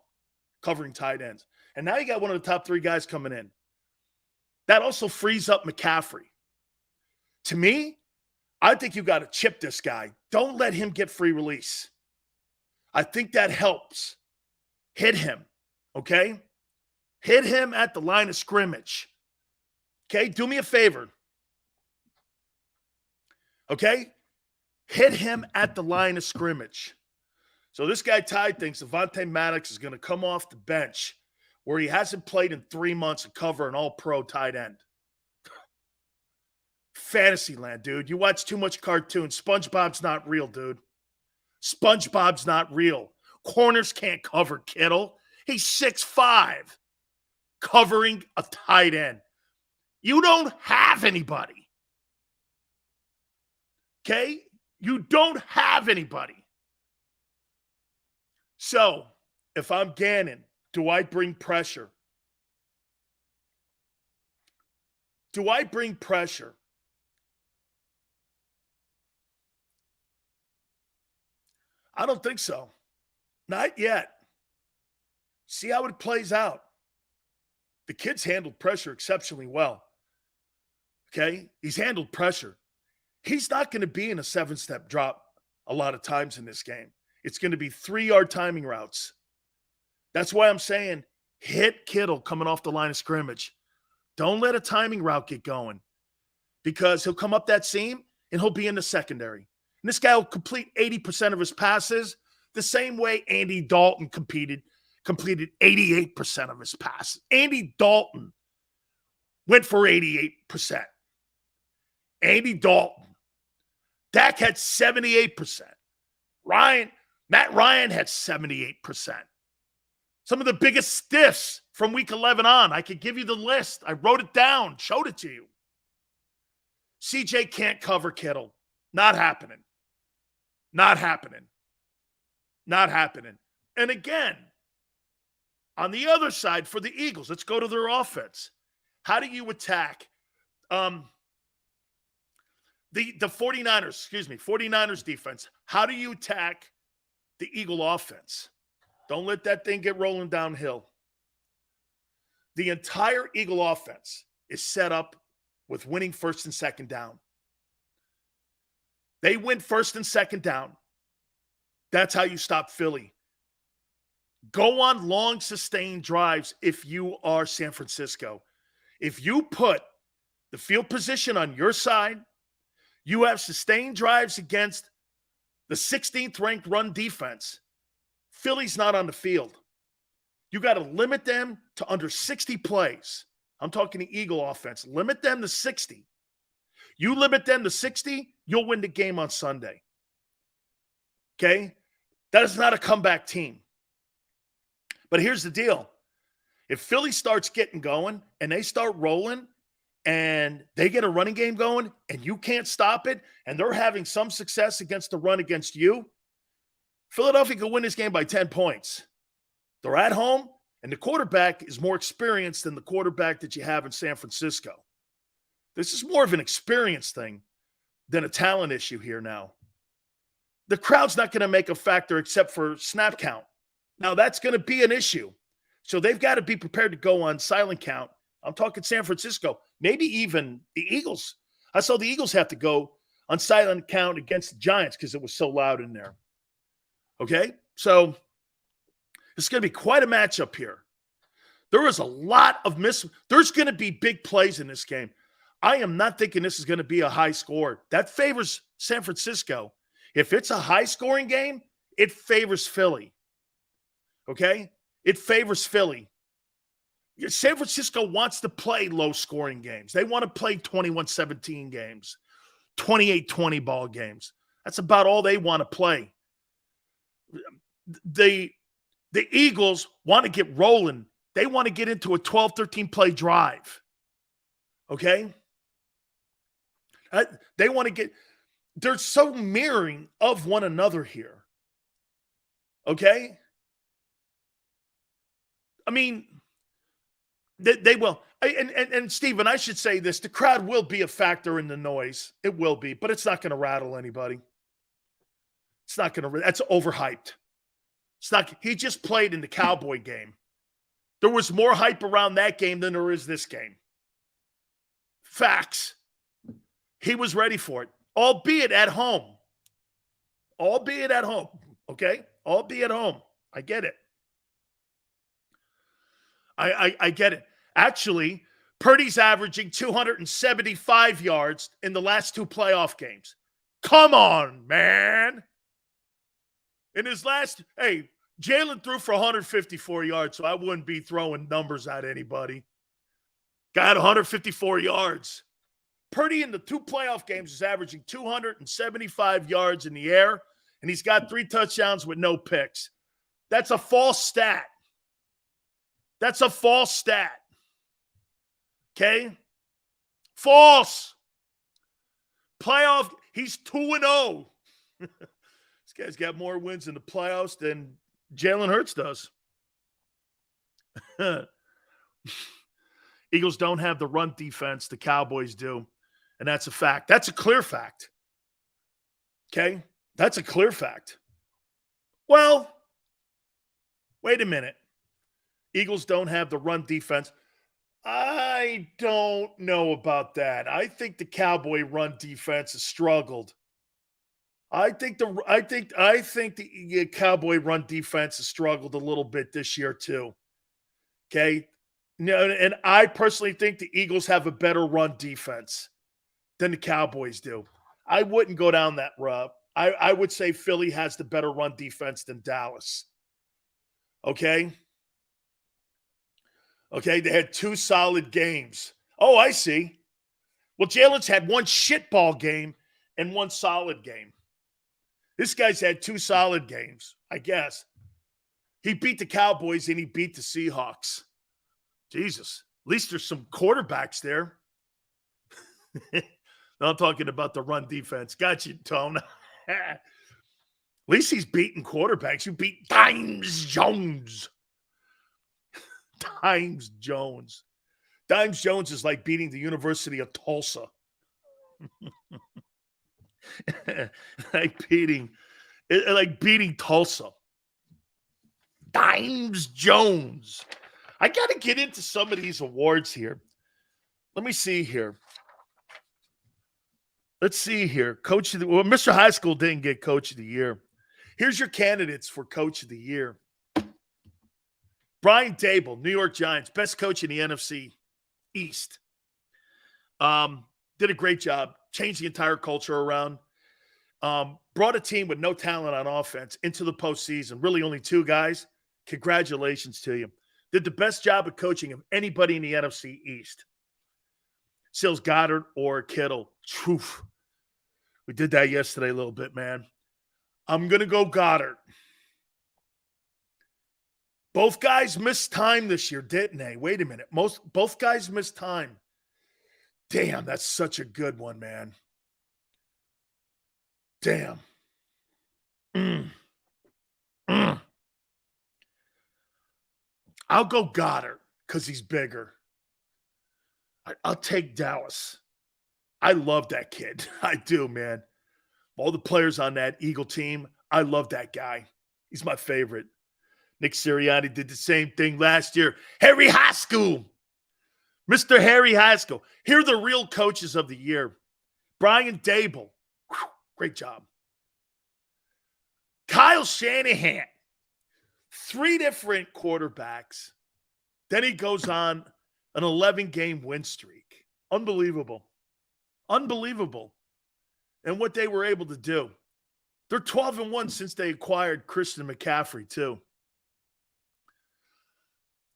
covering tight ends. And now you got one of the top 3 guys coming in. That also frees up McCaffrey. To me, I think you got to chip this guy. Don't let him get free release. I think that helps. Hit him, okay? Hit him at the line of scrimmage. Okay, do me a favor. Okay? Hit him at the line of scrimmage. So this guy, Ty, thinks Devonta Maddox is going to come off the bench where he hasn't played in 3 months and cover an all-pro tight end. Fantasyland, dude. You watch too much cartoons. SpongeBob's not real, dude. SpongeBob's not real. Corners can't cover Kittle. He's 6'5", covering a tight end. You don't have anybody. Okay? You don't have anybody. So, if I'm Gannon, do I bring pressure? Do I bring pressure? I don't think so. Not yet. See how it plays out. The kid's handled pressure exceptionally well. Okay? He's handled pressure. He's not going to be in a 7-step drop a lot of times in this game. It's going to be 3-yard timing routes. That's why I'm saying hit Kittle coming off the line of scrimmage. Don't let a timing route get going because he'll come up that seam and he'll be in the secondary. And this guy will complete 80% of his passes the same way Andy Dalton completed 88% of his passes. Andy Dalton went for 88%. Andy Dalton. Dak had 78%. Matt Ryan had 78%. Some of the biggest stiffs from week 11 on. I could give you the list. I wrote it down, showed it to you. CJ can't cover Kittle. Not happening. Not happening. Not happening. And again, on the other side for the Eagles, let's go to their offense. How do you attack the 49ers defense? How do you attack the Eagle offense? Don't let that thing get rolling downhill. The entire Eagle offense is set up with winning first and second down. They win first and second down. That's how you stop Philly. Go on long, sustained drives if you are San Francisco. If you put the field position on your side, you have sustained drives against the 16th ranked run defense. Philly's not on the field. You got to limit them to under 60 plays. I'm talking the Eagle offense. Limit them to 60. You limit them to 60, you'll win the game on Sunday. Okay? That is not a comeback team. But here's the deal. If Philly starts getting going and they start rolling and they get a running game going and you can't stop it and they're having some success against the run against you, Philadelphia could win this game by 10 points. They're at home, and the quarterback is more experienced than the quarterback that you have in San Francisco. This is more of an experience thing than a talent issue here now. The crowd's not going to make a factor except for snap count. Now, that's going to be an issue. So they've got to be prepared to go on silent count. I'm talking San Francisco, maybe even the Eagles. I saw the Eagles have to go on silent count against the Giants because it was so loud in there. Okay? So it's going to be quite a matchup here. There is a lot of there's going to be big plays in this game. I am not thinking this is going to be a high score. That favors San Francisco. If it's a high-scoring game, it favors Philly. Okay? It favors Philly. San Francisco wants to play low-scoring games. They want to play 21-17 games, 28-20 ball games. That's about all they want to play. The Eagles want to get rolling. They want to get into a 12, 13-play drive. Okay? They want to get – they're so mirroring of one another here. Okay? I mean, they will. And Stephen, I should say this. The crowd will be a factor in the noise. It will be, but it's not going to rattle anybody. It's not going to – that's overhyped. It's not – he just played in the Cowboy game. There was more hype around that game than there is this game. Facts. He was ready for it, albeit at home. Albeit at home, okay? Albeit at home. I get it. I get it. Actually, Purdy's averaging 275 yards in the last two playoff games. Come on, man. In his last, hey, Jalen threw for 154 yards, so I wouldn't be throwing numbers at anybody. Got 154 yards. Purdy in the two playoff games is averaging 275 yards in the air, and he's got 3 touchdowns with no picks. That's a false stat. That's a false stat. Okay? False. Playoff, he's 2-0. This guy's got more wins in the playoffs than Jalen Hurts does. Eagles don't have the run defense the Cowboys do, and that's a fact. That's a clear fact. Okay? That's a clear fact. Well, wait a minute. Eagles don't have the run defense. I don't know about that. I think the Cowboy run defense has struggled. I think the Cowboy run defense has struggled a little bit this year too. Okay? No, and I personally think the Eagles have a better run defense than the Cowboys do. I wouldn't go down that route. I would say Philly has the better run defense than Dallas. Okay? Okay, they had 2 solid games. Oh, I see. Well, Jalen's had 1 shitball game and 1 solid game. This guy's had 2 solid games, I guess. He beat the Cowboys and he beat the Seahawks. Jesus. At least there's some quarterbacks there. I'm talking about the run defense. Got you, Tone. At least he's beating quarterbacks. You beat Dimes Jones. Dimes Jones. Dimes Jones is like beating the University of Tulsa. like beating Tulsa. Dimes Jones. I got to get into some of these awards here. Let me see here. Let's see here. Mr. High School didn't get Coach of the Year. Here's your candidates for Coach of the Year. Brian Daboll, New York Giants, best coach in the NFC East. Did a great job, changed the entire culture around. Brought a team with no talent on offense into the postseason. Really only two guys. Congratulations to you. Did the best job of coaching of anybody in the NFC East. Sills, Goddard, or Kittle. Truth. We did that yesterday a little bit, man. I'm going to go Goddard. Both guys missed time this year, didn't they? Wait a minute. Both guys missed time. Damn, that's such a good one, man. Damn. I'll go Goddard because he's bigger. I'll take Dallas. I love that kid. I do, man. All the players on that Eagle team, I love that guy. He's my favorite. Nick Sirianni did the same thing last year. Harry Haskell. Mr. Harry Haskell. Here are the real coaches of the year. Brian Daboll. Whew, great job. Kyle Shanahan. 3 different quarterbacks. Then he goes on an 11-game win streak. Unbelievable. Unbelievable. And what they were able to do. They're 12-1 since they acquired Christian McCaffrey, too.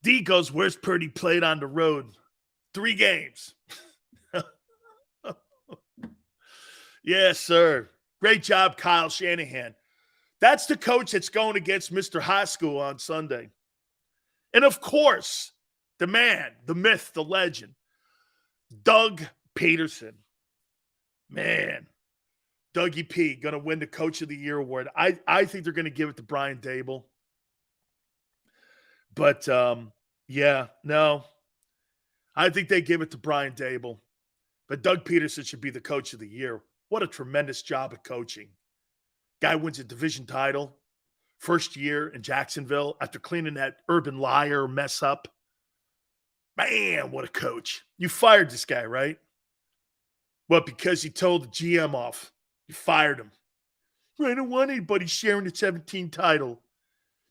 D goes, where's Purdy played on the road? 3 games. Yes, sir. Great job, Kyle Shanahan. That's the coach that's going against Mr. High School on Sunday. And, of course, the man, the myth, the legend, Doug Peterson. Man, Dougie P going to win the Coach of the Year award. I think they're going to give it to Brian Daboll. But, yeah, no. I think they give it to Brian Daboll. But Doug Peterson should be the Coach of the Year. What a tremendous job of coaching. Guy wins a division title. First year in Jacksonville after cleaning that Urban Liar mess up. Man, what a coach. You fired this guy, right? Well, because he told the GM off. You fired him. I don't want anybody sharing the 17 title.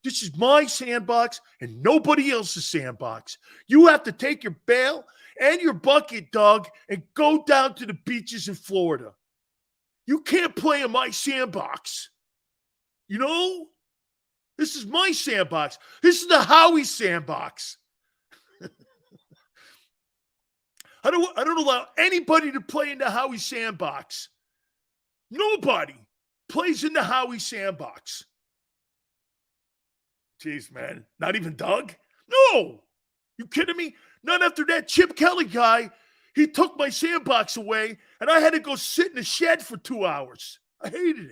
This is my sandbox and nobody else's sandbox. You have to take your bail and your bucket, dog, and go down to the beaches in Florida. You can't play in my sandbox. You know? This is my sandbox. This is the Howie sandbox. I don't allow anybody to play in the Howie sandbox. Nobody plays in the Howie sandbox. Jeez, man. Not even Doug? No. You kidding me? Not after that Chip Kelly guy. He took my sandbox away, and I had to go sit in the shed for 2 hours. I hated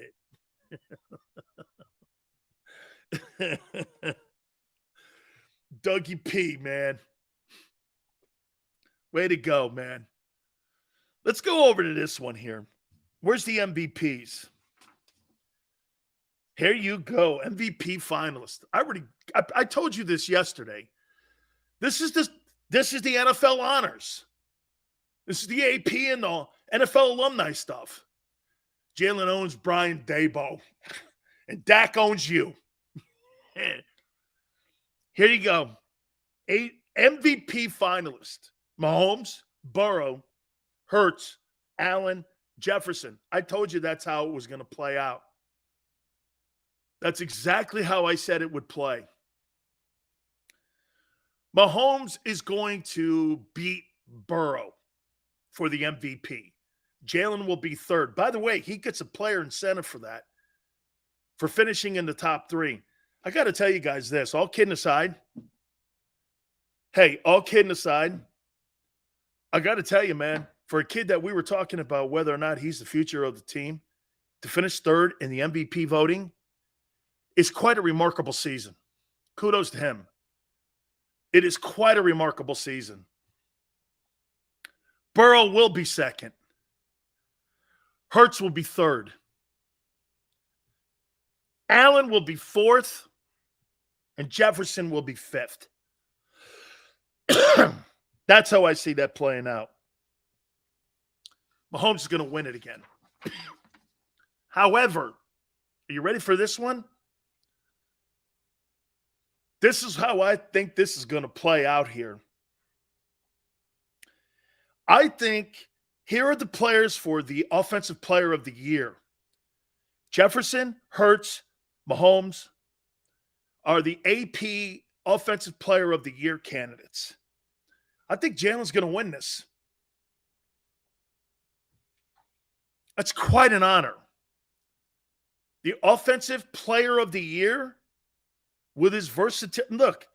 it. Dougie P, man. Way to go, man. Let's go over to this one here. Where's the MVPs? Here you go, MVP finalist. I told you this yesterday. This is the NFL honors. This is the AP and the NFL alumni stuff. Jalen owns Brian Daboll, and Dak owns you. Here you go. 8 MVP finalists. Mahomes, Burrow, Hurts, Allen, Jefferson. I told you that's how it was going to play out. That's exactly how I said it would play. Mahomes is going to beat Burrow for the MVP. Jalen will be third. By the way, he gets a player incentive for that, for finishing in the top 3. I got to tell you guys this, all kidding aside. Hey, all kidding aside, I got to tell you, man, for a kid that we were talking about whether or not he's the future of the team, to finish third in the MVP voting is quite a remarkable season. Kudos to him. It is quite a remarkable season. Burrow will be second. Hurts will be third. Allen will be fourth. And Jefferson will be fifth. That's how I see that playing out. Mahomes is going to win it again. However, Are you ready for this one? This is how I think this is going to play out here. I think here are the players for the Offensive Player of the Year. Jefferson, Hurts, Mahomes are the AP Offensive Player of the Year candidates. I think Jalen's going to win this. That's quite an honor. The Offensive Player of the Year with his versatility. Look,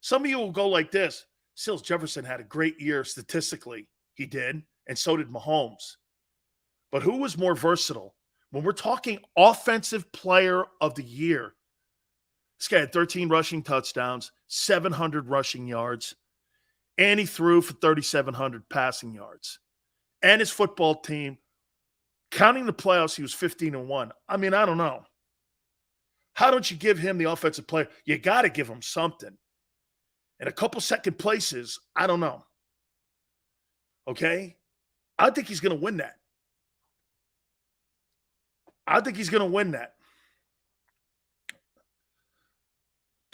some of you will go like this. Sills Jefferson had a great year statistically. He did, and so did Mahomes. But who was more versatile? When we're talking Offensive Player of the Year, this guy had 13 rushing touchdowns, 700 rushing yards, and he threw for 3,700 passing yards. And his football team, counting the playoffs, he was 15-1. I mean, I don't know. How don't you give him the Offensive Player? You got to give him something. And a couple second places, I don't know. Okay? I think he's going to win that. I think he's going to win that.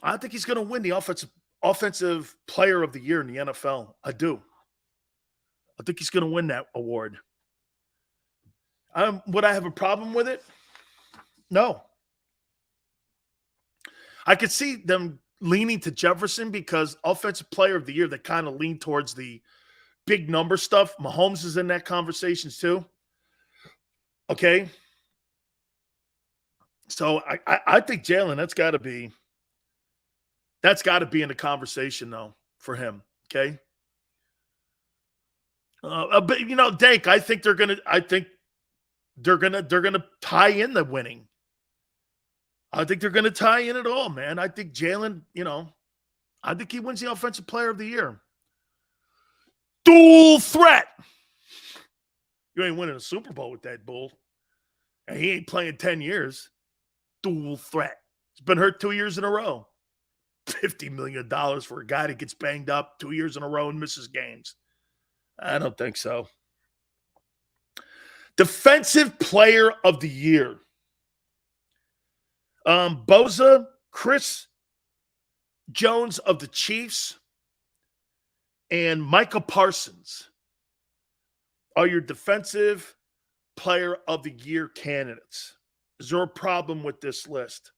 I think he's going to win the offensive Player of the Year in the NFL. I do. I think he's going to win that award. Would I have a problem with it? No. I could see them leaning to Jefferson because Offensive Player of the Year, they kind of lean towards the big number stuff. Mahomes is in that conversation too. Okay. So I think Jalen, that's got to be in the conversation though for him. Okay. But you know, Dank, I think they're gonna tie in the winning. I think they're gonna tie in it all, man. I think Jalen, I think he wins the Offensive Player of the Year. Dual threat. You ain't winning a Super Bowl with that bull. And he ain't playing 10 years. Dual threat. He's been hurt 2 years in a row. $50 million for a guy that gets banged up 2 years in a row and misses games. I don't think so. Defensive Player of the Year. Bosa, Chris Jones of the Chiefs, and Micah Parsons are your Defensive Player of the Year candidates. Is there a problem with this list?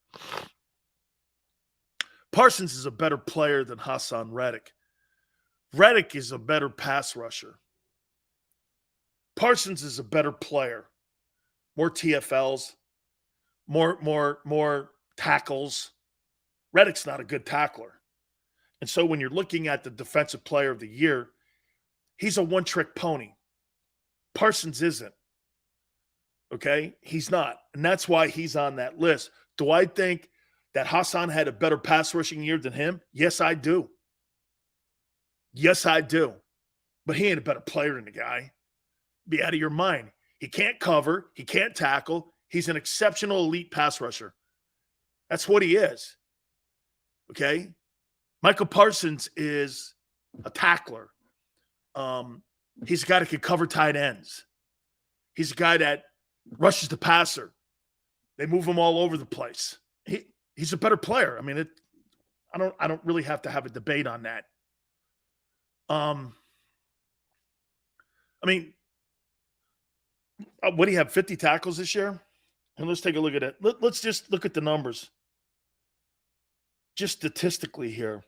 Parsons is a better player than Hassan Reddick. Reddick is a better pass rusher. Parsons is a better player. More TFLs, more tackles. Reddick's not a good tackler. And so when you're looking at the Defensive Player of the Year, he's a one-trick pony. Parsons isn't. Okay? He's not. And that's why he's on that list. Do I think that Hassan had a better pass rushing year than him? Yes, I do. Yes, I do. But he ain't a better player than the guy. Be out of your mind. He can't cover. He can't tackle. He's an exceptional elite pass rusher. That's what he is. Okay? Michael Parsons is a tackler. He's a guy that can cover tight ends. He's a guy that rushes the passer. They move him all over the place. He's a better player. I mean, I don't really have to have a debate on that. I mean, what do you have, 50 tackles this year? And let's take a look at it. Let's just look at the numbers. Just statistically here.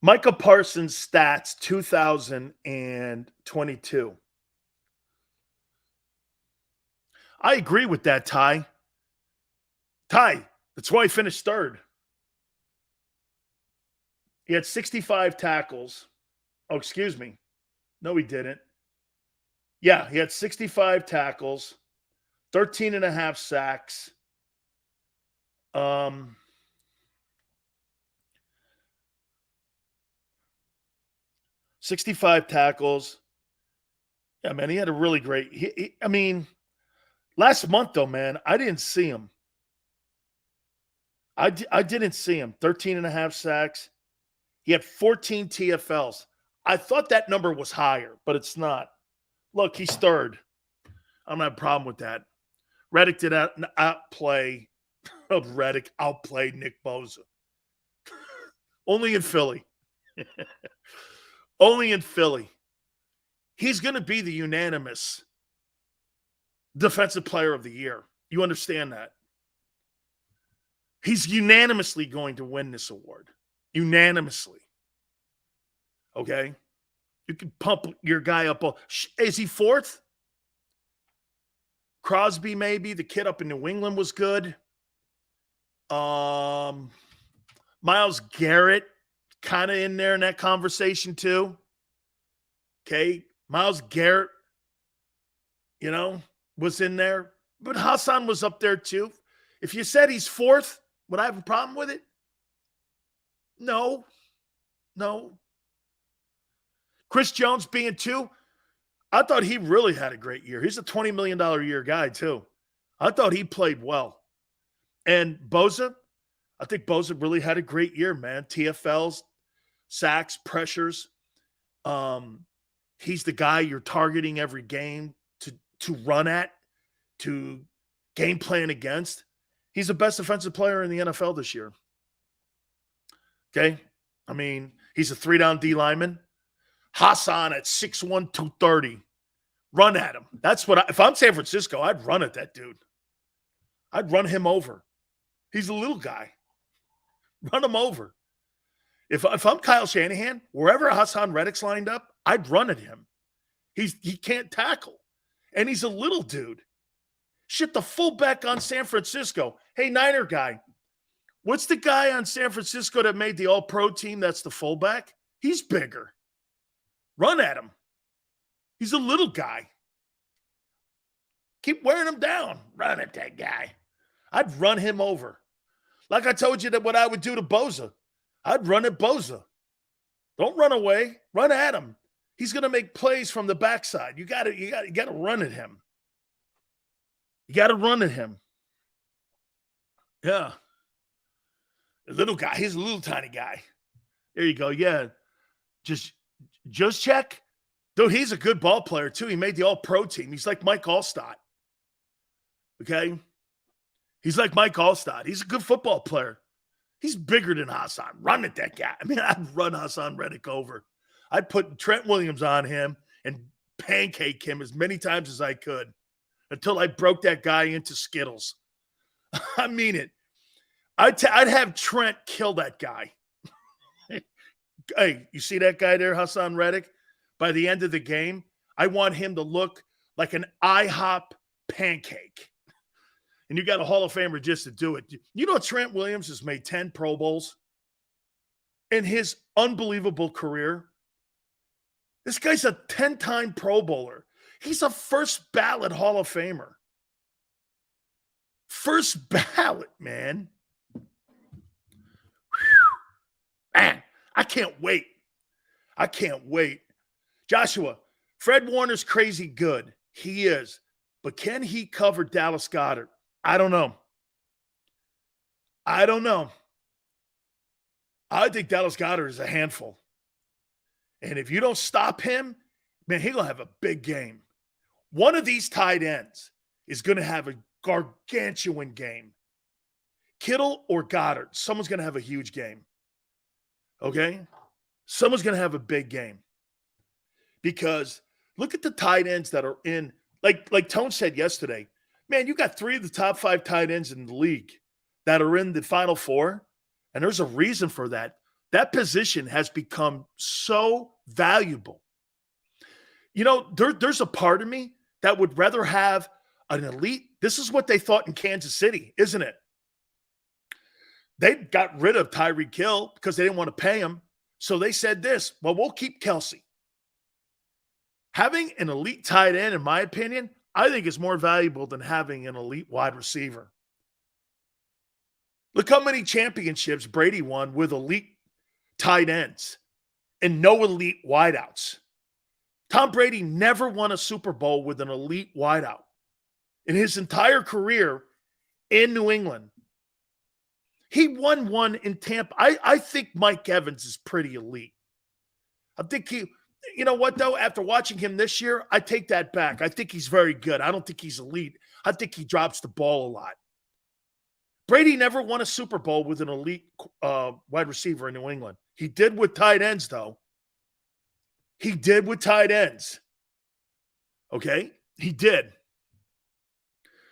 Micah Parsons' stats 2022. I agree with that, Ty. Ty, that's why he finished third. He had 65 tackles. Oh, excuse me. No, he didn't. Yeah, he had 65 tackles, 13 and a half sacks. 65 tackles. Yeah, man, he had a really great I mean, last month, though, man, I didn't see him. I didn't see him. 13 and a half sacks. He had 14 TFLs. I thought that number was higher, but it's not. Look, he's third. I don't have a problem with that. Reddick did outplay Reddick outplayed Nick Bosa. Only in Philly. Only in Philly. He's going to be the unanimous defensive player of the year. You understand that? He's unanimously going to win this award. Unanimously. Okay? You can pump your guy up. Is he fourth? Crosby, maybe. The kid up in New England was good. Myles Garrett, kind of in there in that conversation too. Okay. Myles Garrett, was in there. But Hassan was up there too. If you said he's fourth, would I have a problem with it? No. Chris Jones being two, I thought he really had a great year. He's a $20 million a year guy too. I thought he played well. And Bosa, I think Bosa really had a great year, man. TFLs, sacks, pressures. He's the guy you're targeting every game to run at, to game plan against. He's the best defensive player in the NFL this year. Okay? I mean, he's a 3-down D lineman. Hassan at 6'1", 230. Run at him. That's what if I'm San Francisco, I'd run at that dude. I'd run him over. He's a little guy. Run him over. If I'm Kyle Shanahan, wherever Hassan Reddick's lined up, I'd run at him. He can't tackle. And he's a little dude. Shit, the fullback on San Francisco. Hey, Niner guy, what's the guy on San Francisco that made the All-Pro team that's the fullback? He's bigger. Run at him. He's a little guy. Keep wearing him down. Run at that guy. I'd run him over. Like I told you that what I would do to Bosa. I'd run at Bosa. Don't run away. Run at him. He's going to make plays from the backside. You got to run at him. You got to run at him. Yeah. A little guy. He's a little tiny guy. There you go. Yeah. Just check. Dude, he's a good ball player, too. He made the All-Pro team. He's like Mike Allstott. Okay? He's like Mike Allstott. He's a good football player. He's bigger than Hassan. Run at that guy. I mean, I'd run Hassan Reddick over. I'd put Trent Williams on him and pancake him as many times as I could until I broke that guy into Skittles. I mean it. I'd have Trent kill that guy. Hey, you see that guy there, Hassan Reddick? By the end of the game, I want him to look like an IHOP pancake. And you got a Hall of Famer just to do it. You know Trent Williams has made 10 Pro Bowls in his unbelievable career? This guy's a 10-time Pro Bowler. He's a first ballot Hall of Famer. First ballot, man. Whew. Man, I can't wait. I can't wait. Joshua, Fred Warner's crazy good. He is. But can he cover Dallas Goedert? I don't know. I think Dallas Goedert is a handful. And if you don't stop him, man, he's going to have a big game. One of these tight ends is going to have a gargantuan game. Kittle or Goddard, someone's going to have a huge game. Okay? Someone's going to have a big game. Because look at the tight ends that are in, like Tone said yesterday, man, you got 3 of the top 5 tight ends in the league that are in the Final Four, and there's a reason for that. That position has become so valuable. You know, there's a part of me that would rather have an elite. This is what they thought in Kansas City, isn't it? They got rid of Tyreek Hill because they didn't want to pay him. So they said this, well, we'll keep Kelsey. Having an elite tight end, in my opinion, I think is more valuable than having an elite wide receiver. Look how many championships Brady won with elite tight ends and no elite wideouts. Tom Brady never won a Super Bowl with an elite wideout in his entire career in New England. He won one in Tampa. I think Mike Evans is pretty elite. I think You know what, though? After watching him this year, I take that back. I think he's very good. I don't think he's elite. I think he drops the ball a lot. Brady never won a Super Bowl with an elite wide receiver in New England. He did with tight ends, though. He did with tight ends. Okay? He did.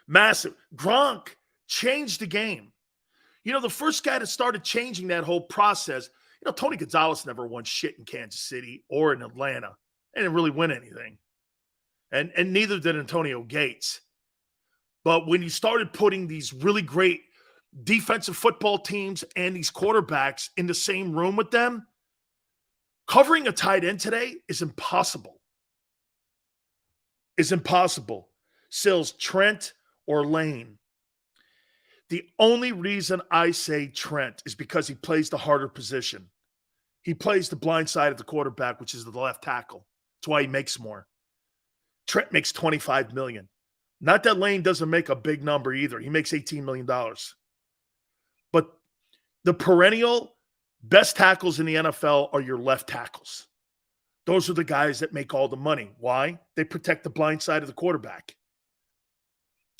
Massive. Gronk changed the game. You know, the first guy that started changing that whole process, you know, Tony Gonzalez never won shit in Kansas City or in Atlanta. They didn't really win anything. And neither did Antonio Gates. But when you started putting these really great defensive football teams and these quarterbacks in the same room with them, covering a tight end today is impossible. It's impossible. Sills, Trent or Lane. The only reason I say Trent is because he plays the harder position. He plays the blind side of the quarterback, which is the left tackle. That's why he makes more. Trent makes $25 million. Not that Lane doesn't make a big number either. He makes $18 million. But the perennial best tackles in the NFL are your left tackles. Those are the guys that make all the money. Why? They protect the blind side of the quarterback.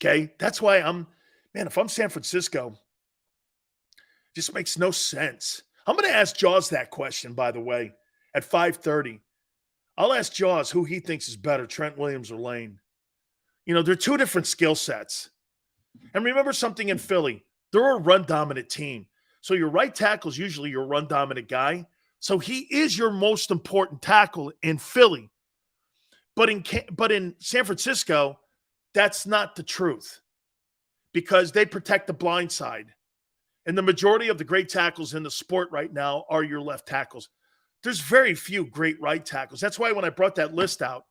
Okay? That's why if I'm San Francisco, it just makes no sense. I'm going to ask Jaws that question, by the way, at 5:30. I'll ask Jaws who he thinks is better, Trent Williams or Lane. You know, they're two different skill sets. And remember something in Philly. They're a run-dominant team. So your right tackle is usually your run-dominant guy. So he is your most important tackle in Philly. But in San Francisco, that's not the truth because they protect the blind side. And the majority of the great tackles in the sport right now are your left tackles. There's very few great right tackles. That's why when I brought that list out,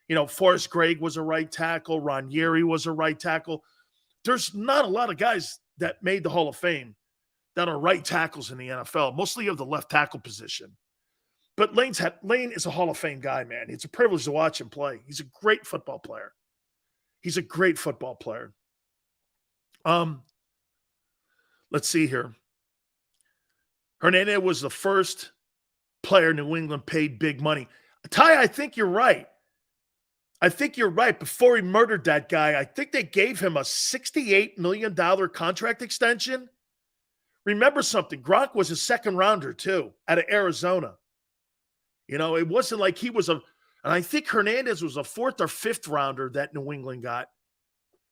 you know, Forrest Gregg was a right tackle. Ron Yeri was a right tackle. There's not a lot of guys that made the Hall of Fame that are right tackles in the NFL, mostly of the left tackle position. But Lane is a Hall of Fame guy, man. It's a privilege to watch him play. He's a great football player. He's a great football player. Let's see here. Hernandez was the first player New England paid big money. Ty, I think you're right. Before he murdered that guy, I think they gave him a $68 million contract extension. Remember something. Gronk was a second rounder, too, out of Arizona. You know, it wasn't like he was and I think Hernandez was a fourth or fifth rounder that New England got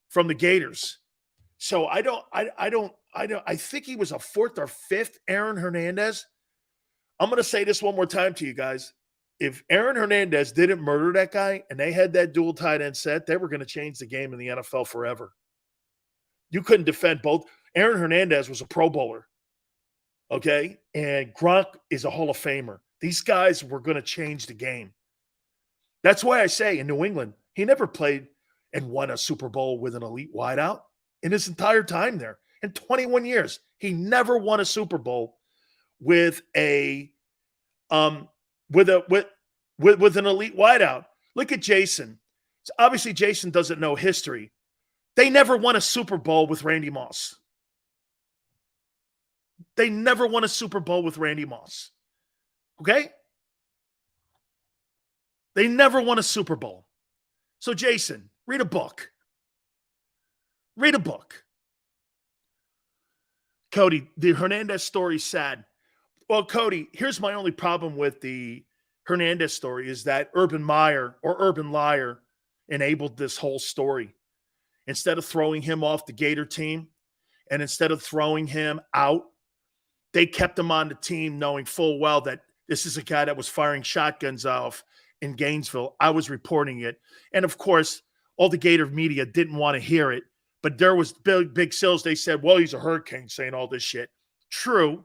from the Gators. So I think he was a fourth or fifth Aaron Hernandez. I'm going to say this one more time to you guys. If Aaron Hernandez didn't murder that guy and they had that dual tight end set, they were going to change the game in the NFL forever. You couldn't defend both. Aaron Hernandez was a Pro Bowler, okay? And Gronk is a Hall of Famer. These guys were going to change the game. That's why I say in New England, he never played and won a Super Bowl with an elite wideout in his entire time there. In 21 years, he never won a Super Bowl with an elite wideout. Look at Jason. So obviously, Jason doesn't know history. They never won a Super Bowl with Randy Moss. They never won a Super Bowl with Randy Moss. Okay? They never won a Super Bowl. So, Jason, read a book. Read a book. Cody, the Hernandez story is sad. Well, Cody, here's my only problem with the Hernandez story is that Urban Meyer or Urban Liar enabled this whole story. Instead of throwing him off the Gator team and instead of throwing him out, they kept him on the team knowing full well that this is a guy that was firing shotguns off in Gainesville. I was reporting it. And, of course, all the Gator media didn't want to hear it. But there was big sales. They said, well, he's a hurricane saying all this shit. True.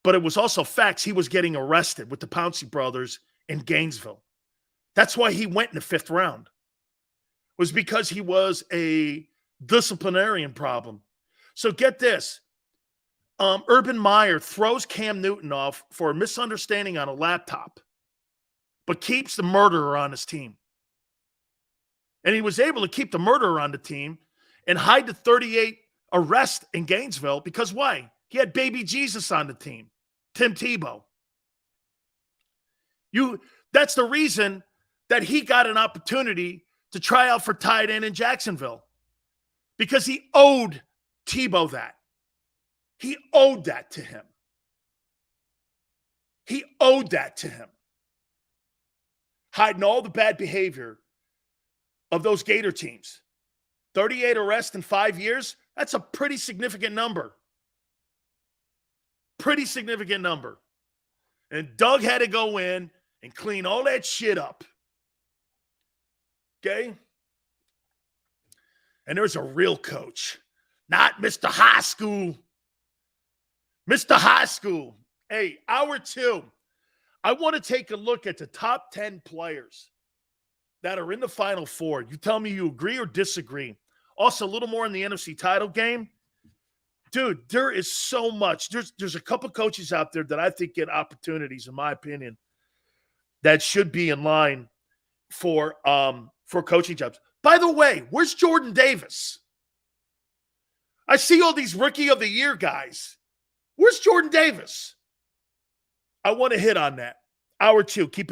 But it was also facts. He was getting arrested with the Pouncey brothers in Gainesville. That's why he went in the fifth round. It was because he was a disciplinarian problem. So get this. Urban Meyer throws Cam Newton off for a misunderstanding on a laptop, but keeps the murderer on his team. And he was able to keep the murderer on the team and hide the 38 arrest in Gainesville because why? He had baby Jesus on the team, Tim Tebow. That's the reason that he got an opportunity to try out for tight end in Jacksonville, because he owed Tebow that. He owed that to him. He owed that to him. Hiding all the bad behavior of those Gator teams. 38 arrests in 5 years, that's a pretty significant number. Pretty significant number. And Doug had to go in and clean all that shit up. Okay? And there's a real coach, not Mr. High School. Mr. High School. Hey, hour 2. I want to take a look at the top 10 players that are in the Final Four. You tell me you agree or disagree. Also, a little more in the NFC title game. Dude, there is so much. There's a couple coaches out there that I think get opportunities, in my opinion, that should be in line for coaching jobs. By the way, where's Jordan Davis? I see all these Rookie of the Year guys. Where's Jordan Davis? I want to hit on that. Hour 2. Keep it.